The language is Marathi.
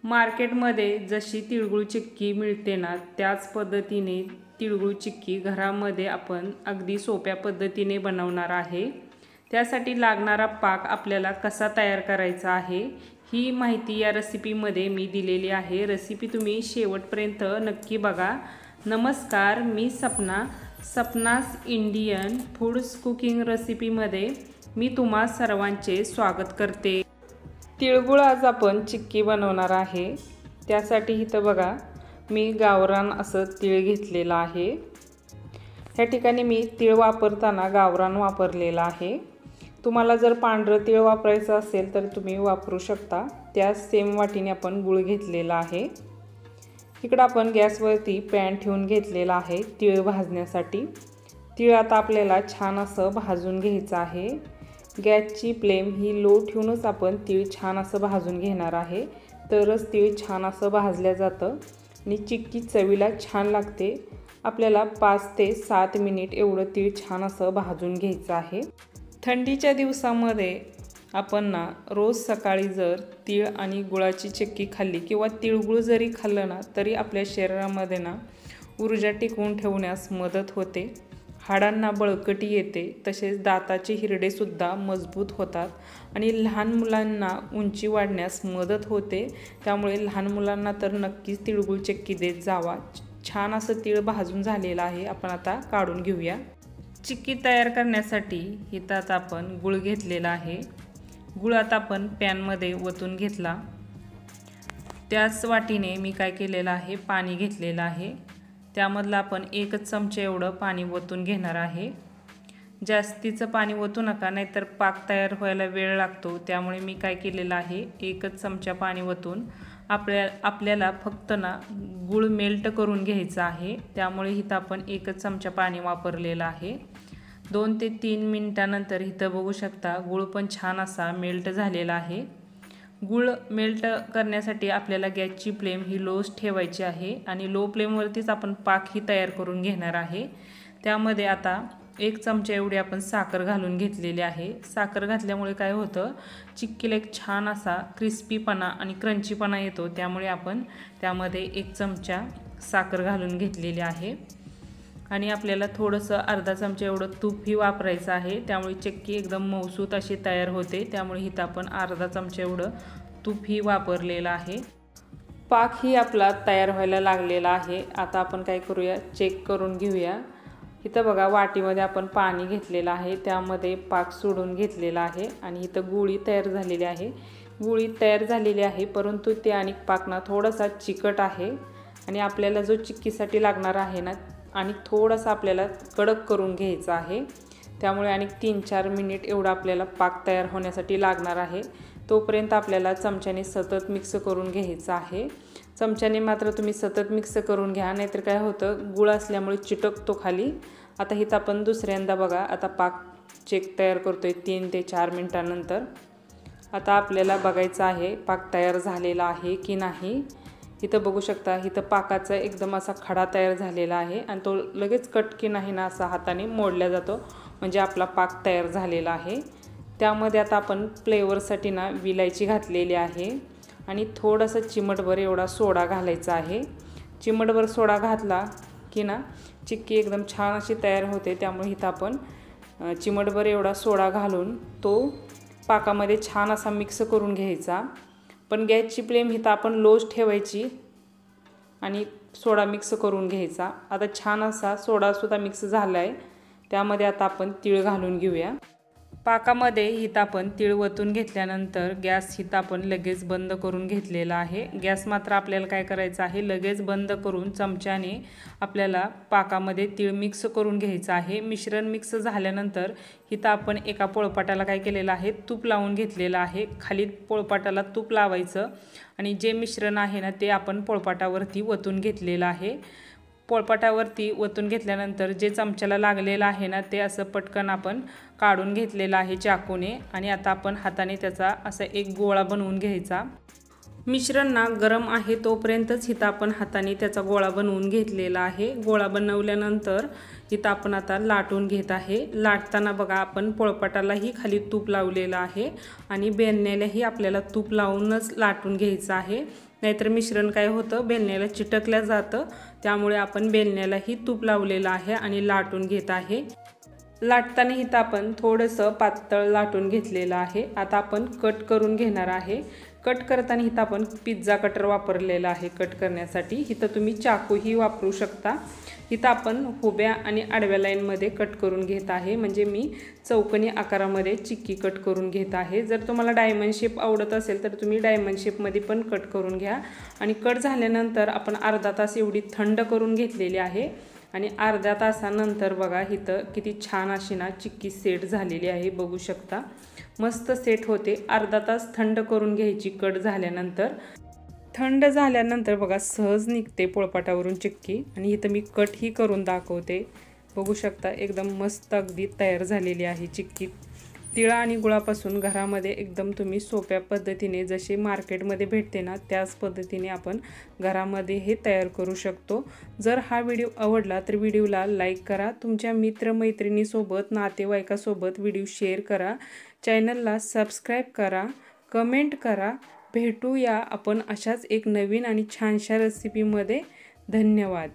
मार्केटमध्ये जशी तिळगुळ चिक्की मिळते ना, त्याच पद्धतीने तिळगुळ चिक्की घरामध्ये आपण अगदी सोप्या पद्धतीने बनवणार आहे। त्यासाठी लागणारा पाक आपल्याला कसा तयार करायचा आहे ही माहिती या रेसिपीमध्ये मी दिलेली आहे। रेसिपी तुम्ही शेवटपर्यंत नक्की बघा। नमस्कार, मी सपनास इंडियन फूड्स कुकिंग रेसिपीमध्ये मी तुम्हा सर्वांचे स्वागत करते। तिळगुळ आज आपण चिक्की बनवणार आहे। त्यासाठी इथं बघा मी गावरान असं तीळ घेतलेलं आहे। ह्या ठिकाणी मी तीळ वापरताना गावरान वापरलेला आहे। तुम्हाला जर पांढरं तीळ वापरायचं असेल तर तुम्ही वापरू शकता। त्याच सेम वाटीने आपण गूळ घेतलेला आहे। इकडे आपण गॅसवरती पॅन ठेवून घेतलेला आहे तीळ भाजण्यासाठी। तीळ आता आपल्याला छान असं भाजून घ्यायचं आहे। गॅसची फ्लेम ही लो ठेवूनच आपण तीळ छान असं भाजून घेणार आहे, तरच तीळ छान असं भाजल्या जातं आणि चिक्की चवीला छान लागते। आपल्याला 5 ते 7 मिनिट एवढं तीळ छान असं भाजून घ्यायचं आहे। थंडीच्या दिवसामध्ये आपण ना रोज सकाळी जर तीळ आणि गुळाची चिक्की खाल्ली किंवा तिळगुळ जरी खाल्लं ना, तरी आपल्या शरीरामध्ये ना ऊर्जा टिकवून ठेवण्यास मदत होते। हाडांना बळकटी येते, तसेच दाताचे हिरडे सुद्धा मजबूत होतात आणि लहान मुलांना उंची वाढण्यास मदत होते। त्यामुळे लहान मुलांना तर नक्कीच तिळगुळ चिक्की देत जावा। छान असं तीळ भाजून झालेलं आहे, आपण आता काढून घेऊया। चिक्की तयार करण्यासाठी इथं आता आपण गूळ घेतलेला आहे। गूळ आता आपण पॅनमध्ये ओतून घेतला। त्याच वाटीने मी काय केलेलं आहे, पाणी घेतलेलं आहे। त्यामधलं आपण 1 चमचा एवढं पाणी ओतून घेणार आहे। जास्तीचं पाणी ओतू नका, नाहीतर पाक तयार व्हायला वेळ लागतो। त्यामुळे मी काय केलेलं आहे, 1 चमचा पाणी ओतून आपल्याला फक्त ना गूळ मेल्ट करून घ्यायचं आहे। त्यामुळे इथं आपण 1 चमचा पाणी वापरलेलं आहे। 2 ते 3 मिनिटानंतर इथं बघू शकता गूळ पण छान असा मेल्ट झालेला आहे। गूळ मेल्ट करण्यासाठी आपल्याला गॅसची फ्लेम ही लोच ठेवायची आहे आणि लो फ्लेमवरतीच आपण पाक ही तयार करून घेणार आहे। त्यामध्ये आता 1 चमचा एवढी आपण साखर घालून घेतलेली आहे। साखर घातल्यामुळे काय होतं, चिक्कीला एक छान असा क्रिस्पीपणा आणि क्रंचीपणा येतो। त्यामुळे आपण त्यामध्ये 1 चमचा साखर घालून घेतलेली आहे आणि आपल्याला थोडंसं अर्धा चमचा एवढं तूपही वापरायचं आहे। त्यामुळे चिक्की एकदम मऊसूत अशी तयार होते। त्यामुळे इथं आपण अर्धा चमचा एवढं तूपही वापरलेलं आहे। पाक ही आपला तयार व्हायला लागलेला आहे। आता आपण काय करूया, चेक करून घेऊया। इथं बघा वाटीमध्ये आपण पाणी घेतलेलं आहे, त्यामध्ये पाक सोडून घेतलेला आहे आणि इथं गुळी तयार झालेली आहे। गुळी तयार झालेली आहे, परंतु ते आणि पाक ना थोडासा चिकट आहे आणि आपल्याला जो चिक्कीसाठी लागणार आहे ना, आणि थोडासा आपल्याला कडक करून घ्यायचा आहे। त्यामुळे आणि 3-4 मिनिट एवढा आपल्याला पाक तयार होण्यासाठी लागणार आहे। तोपर्यंत आपल्याला चमच्याने सतत मिक्स करून घ्यायचं आहे। चमच्याने मात्र तुम्ही सतत मिक्स करून घ्या, नाहीतर काय होतं, गुळ असल्यामुळे चिटकतो खाली। आता इथं आपण दुसऱ्यांदा बघा आता पाक चेक तयार करतोय 3 ते 4 मिनिटांनंतर। आता आपल्याला बघायचं आहे पाक तयार झालेला आहे की नाही। इथं बघू शकता, इथं पाकाचा एकदम असा खडा तयार झालेला आहे आणि तो लगेच कट की नाही ना असा हाताने मोडला जातो, म्हणजे आपला पाक तयार झालेला आहे। त्यामध्ये आता आपण फ्लेवरसाठी ना विलायची घातलेली आहे आणि थोडासा चिमटभर एवढा सोडा घालायचा आहे। चिमटभर सोडा घातला की ना चिक्की एकदम छान अशी तयार होते। त्यामुळे इथं आपण चिमटभर एवढा सोडा घालून तो पाकामध्ये छान असा मिक्स करून घ्यायचा। पण गॅसची फ्लेम इथं आपण लोच ठेवायची आणि सोडा मिक्स करून घ्यायचा। आता छान असा सोडासुद्धा मिक्स झाला आहे। त्यामध्ये आता आपण तीळ घालून घेऊया। पाकामध्ये इथं आपण तीळ ओतून घेतल्यानंतर गॅस इथं आपण लगेच बंद करून घेतलेला आहे। गॅस मात्र आपल्याला काय करायचं आहे, लगेच बंद करून चमच्याने आपल्याला पाकामध्ये तीळ मिक्स करून घ्यायचं आहे। मिश्रण मिक्स झाल्यानंतर इथं आपण एका पोळपाटाला काय केलेलं आहे, तूप लावून घेतलेलं आहे। खाली पोळपाटाला तूप लावायचं आणि जे मिश्रण आहे ना ते आपण पोळपाटावरती ओतून घेतलेलं आहे। पोळपाटावरती ओतून घेतल्यानंतर जे चमच्याला लागलेलं आहे ना, ते असं पटकन आपण काढून घेतलेलं आहे चाकूने आणि आता आपण हाताने त्याचा असा एक गोळा बनवून घ्यायचा। मिश्रण ना गरम आहे तोपर्यंतच इथं आपण हाताने त्याचा गोळा बनवून घेतलेला आहे। गोळा बनवल्यानंतर इथं आपण आता लाटून घेत आहे। लाटताना बघा आपण पोळपाटालाही खाली तूप लावलेलं आहे आणि बेलण्यालाही आपल्याला तूप लावूनच लाटून घ्यायचं आहे, नाहीतर मिश्रण काय होतं बेलण्याला चिटकल्या जातं। त्यामुळे आपण बेलण्यालाही तूप लावलेलं आहे आणि लाटून घेत आहे। लाटताना इथं आपण थोडंसं पातळ लाटून घेतलेलं आहे। आता आपण कट करून घेणार आहे। कट करताना इथं आपण पिझ्झा कटर वापरलेला आहे कट करण्यासाठी। इथं तुम्ही चाकूही वापरू शकता। इथं आपण उभ्या आणि आडव्या लाईनमध्ये कट करून घेत आहे, म्हणजे मी चौकोनी आकारामध्ये चिक्की कट करून घेत आहे। जर तुम्हाला डायमंड शेप आवडत असेल तर तुम्ही डायमंड शेपमध्ये पण कट करून घ्या। आणि कट झाल्यानंतर आपण अर्धा तास एवढी थंड करून घेतलेली आहे आणि अर्ध्या तासानंतर बघा इथं किती छान अशी ना चिक्की सेट झालेली आहे, बघू शकता मस्त सेट होते। अर्धा तास थंड करून घ्यायची कट झाल्यानंतर। थंड झाल्यानंतर बघा सहज निघते पोळपाटावरून चिक्की आणि इथं मी कट ही करून दाखवते, बघू शकता एकदम मस्त अगदी तयार झालेली आहे चिक्की। तिळा आणि गुळापासून घरामध्ये एकदम तुम्ही सोप्या पद्धतीने जसे मार्केटमध्ये भेटते ना त्याच पद्धतीने आपण घरामध्ये हे तयार करू शकतो। जर हा व्हिडिओ आवडला तर व्हिडिओला लाईक करा, तुमच्या मित्रमैत्रिणीसोबत नातेवाईकासोबत व्हिडिओ शेअर करा, चॅनलला सबस्क्राईब करा, कमेंट करा। भेटूया आपण अशाच एक नवीन आणि छानशा रेसिपीमध्ये। धन्यवाद।